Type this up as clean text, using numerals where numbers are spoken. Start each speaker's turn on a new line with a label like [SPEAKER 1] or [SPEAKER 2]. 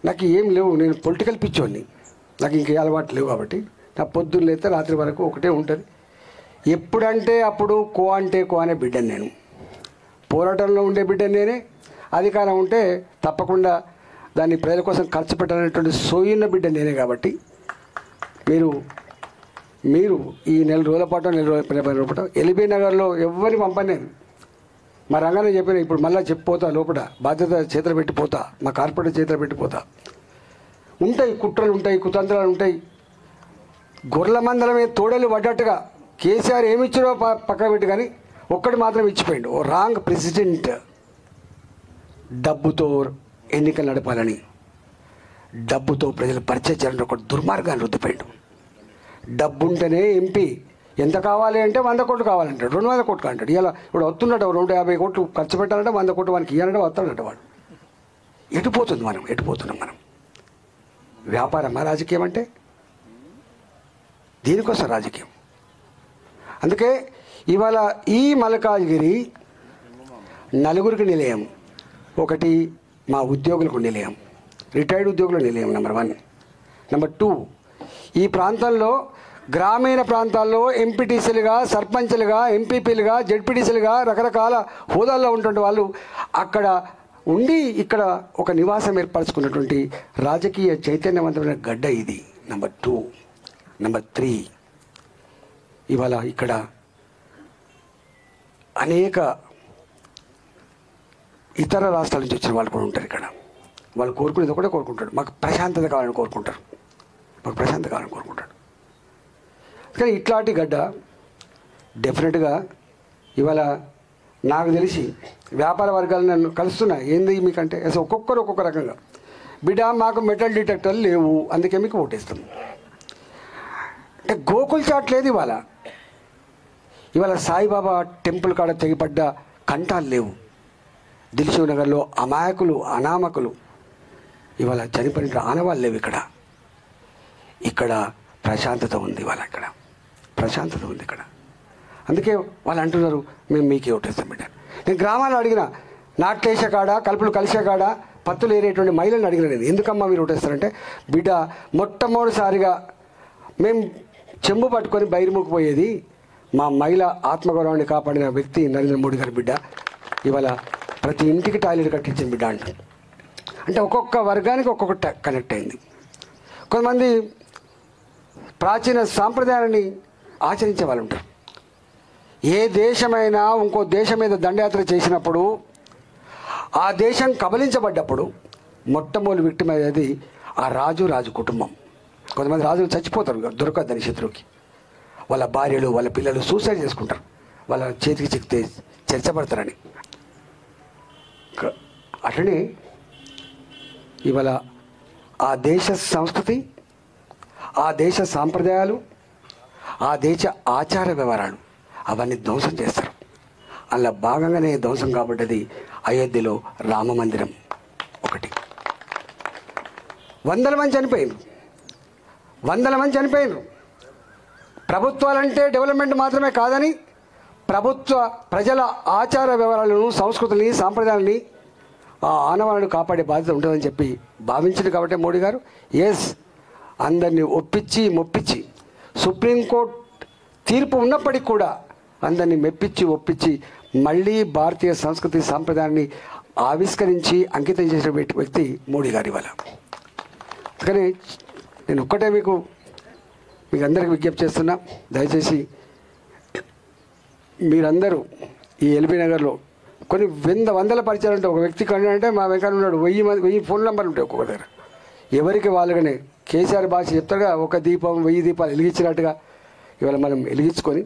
[SPEAKER 1] నాకు ఏం లేవు, నేను పొలిటికల్ పిచ్చోడిని, నాకు ఇంకే అలవాటు లేవు. కాబట్టి నా పొద్దున్న లేస్తే రాత్రి వరకు ఒకటే ఉంటుంది. ఎప్పుడంటే అప్పుడు కో అంటే కో అనే బిడ్డను నేను, పోరాటంలో ఉండే బిడ్డను నేనే, అధికారం ఉంటే తప్పకుండా దాన్ని ప్రజల కోసం ఖర్చు పెట్టాలనేటువంటి సోయున్న బిడ్డ నేనే. కాబట్టి మీరు ఈ నెల రోజుల పాటు 10 రోజుల పాటు ఎల్బీ నగర్లో ఎవరిని పంపనేది. మా రంగానే చెప్పిన, ఇప్పుడు మళ్ళీ చెప్పిపోతా, లోపల బాధ్యత చేతులు పెట్టిపోతా, మా కార్పొరేట్ చేతులు పెట్టిపోతా. ఉంటాయి కుట్రలు, ఉంటాయి కుతంత్రాలు ఉంటాయి. గొర్రెల మందలమే తోడలు పడ్డట్టుగా కేసీఆర్ ఏమిచ్చారో పక్కన పెట్టి, కానీ ఒక్కటి మాత్రం ఇచ్చిపోయిండు, ఓ రాంగ్ ప్రెసిడెంట్. డబ్బుతో ఎన్నికలు నడపాలని, డబ్బుతో ప్రజలు పరిచయం చేయాలని ఒక దుర్మార్గాన్ని రుద్దిపోయిండు. డబ్బుంటేనే ఎంపీ, ఎంత కావాలి అంటే 100 కోట్లు కావాలంటాడు, 200 కోట్లు అంటాడు. ఇలా ఇప్పుడు వస్తున్నట్టు 250 కోట్లు ఖర్చు పెట్టాలంటే 100 కోట్లు వానికి ఇవ్వాలంటే వస్తాడంట వాడు. ఎటుపోతున్నాం మనం? వ్యాపారమా రాజకీయం అంటే? దీనికోసం రాజకీయం. అందుకే ఇవాళ ఈ మల్కాజ్గిరి నలుగురికి నిలయం. ఒకటి మా ఉద్యోగులకు నిలయం, రిటైర్డ్ ఉద్యోగులకు నిలయం నెంబర్ 1. నెంబర్ 2, ఈ ప్రాంతంలో గ్రామీణ ప్రాంతాల్లో ఎంపీటీసీలుగా, సర్పంచ్లుగా, ఎంపీపీలుగా, జెడ్పీటీసీలుగా రకరకాల హోదాల్లో ఉన్నటువంటి వాళ్ళు అక్కడ ఉండి ఇక్కడ ఒక నివాసం ఏర్పరచుకున్నటువంటి రాజకీయ చైతన్యవంతమైన గడ్డ ఇది. నెంబర్ 2. నెంబర్ 3, ఇవాళ ఇక్కడ అనేక ఇతర రాష్ట్రాల నుంచి వచ్చిన వాళ్ళు కూడా ఉంటారు. ఇక్కడ వాళ్ళు కోరుకునేది ఒకటే కోరుకుంటాడు, మాకు ప్రశాంతత కావాలని కోరుకుంటారు, కానీ ఇట్లాంటి గడ్డ డెఫినెట్గా ఇవాళ నాకు తెలిసి వ్యాపార వర్గాలు నన్ను కలుస్తున్నా. ఏంది మీకంటే అసలు ఒక్కొక్కరు ఒక్కొక్క రకంగా, బిడ్డ మాకు మెటల్ డిటెక్టర్లు లేవు అందుకే మీకు ఓటేస్తాం అంటే గోకుల్ చాట్ లేదు. ఇవాళ సాయిబాబా టెంపుల్ కాడ తెగిపడ్డ కంటాలు లేవు. దిల్సుఖ్ నగర్లో అమాయకులు, అనామకులు ఇవాళ చనిపోయిన ఆనవాళ్ళు లేవు. ఇక్కడ ప్రశాంతత ఉంది. ఇక్కడ అందుకే వాళ్ళు అంటున్నారు మేము మీకే ఓటేస్తాం బిడ్డ. నేను గ్రామాల్లో అడిగిన, నాట్లేసే కాడ, కలుపులు కలిసే కాడ పత్తులు ఏరేటువంటి మహిళలను అడిగిన, నేను ఎందుకమ్మా మీరు ఓటేస్తారంటే, బిడ్డ మొట్టమొదటిసారిగా మేము చెంబు పట్టుకొని బయలుముకుపోయేది మా మహిళ ఆత్మగౌరవాన్ని కాపాడిన వ్యక్తి నరేంద్ర మోడీ గారి బిడ్డ. ఇవాళ ప్రతి ఇంటికి టాయిలెట్ కట్టించిన బిడ్డ అంటారు. అంటే ఒక్కొక్క వర్గానికి ఒక్కొక్క కనెక్ట్ అయింది. కొంతమంది ప్రాచీన సాంప్రదాయాన్ని ఆచరించే వాళ్ళు ఉంటారు. ఏ దేశమైనా ఇంకో దేశం మీద దండయాత్ర చేసినప్పుడు, ఆ దేశం కబలించబడ్డప్పుడు మొట్టమొదటి విక్టిమ్ అయ్యేది ఆ రాజు కుటుంబం. కొంతమంది రాజులు చచ్చిపోతారు దొరకద్దని శత్రువుకి, వాళ్ళ భార్యలు, వాళ్ళ పిల్లలు సూసైడ్ చేసుకుంటారు, వాళ్ళ చేతికి చిక్కితే చర్చపడతారని. అట్లనే ఇవాళ ఆ దేశ సంస్కృతి, ఆ దేశ సాంప్రదాయాలు, ఆ దేశ ఆచార వ్యవహారాలు అవన్నీ ధ్వంసం చేస్తారు. అలా భాగంగానే ధ్వంసం కాబడ్డది అయోధ్యలో రామ మందిరం ఒకటి. వందల మంది చనిపోయినారు. ప్రభుత్వాలంటే డెవలప్మెంట్ మాత్రమే కాదని, ప్రజల ఆచార వ్యవహారాలను, సంస్కృతిని, సాంప్రదాయాలని, ఆ ఆనవాళ్ళను కాపాడే బాధ్యత ఉంటుందని చెప్పి భావించింది. కాబట్టి మోడీ గారు అందరినీ ఒప్పించి సుప్రీంకోర్టు తీర్పు ఉన్నప్పటికీ కూడా అందరినీ ఒప్పించి మళ్ళీ భారతీయ సంస్కృతి సాంప్రదాయాన్ని ఆవిష్కరించి అంకితం చేసిన వ్యక్తి మోడీ గారు ఇవాళ. కానీ నేను ఒక్కటే మీకు అందరికీ విజ్ఞప్తి చేస్తున్నా, దయచేసి మీరందరూ ఈ ఎల్బీ నగర్లో కొన్ని వందల పరిచయాలు ఉంటాయి. ఒక వ్యక్తి కన్నా అంటే మా వెంకన్న ఉన్నాడు, 1000 ఫోన్ నెంబర్లు ఉంటాయి ఒక్కొక్క దగ్గర. ఎవరికి వాళ్ళగానే కేసీఆర్ భాష చెప్తారుగా, ఒక దీపం 1000 దీపాలు వెలిగించినట్టుగా ఇవాళ మనం వెలిగించుకొని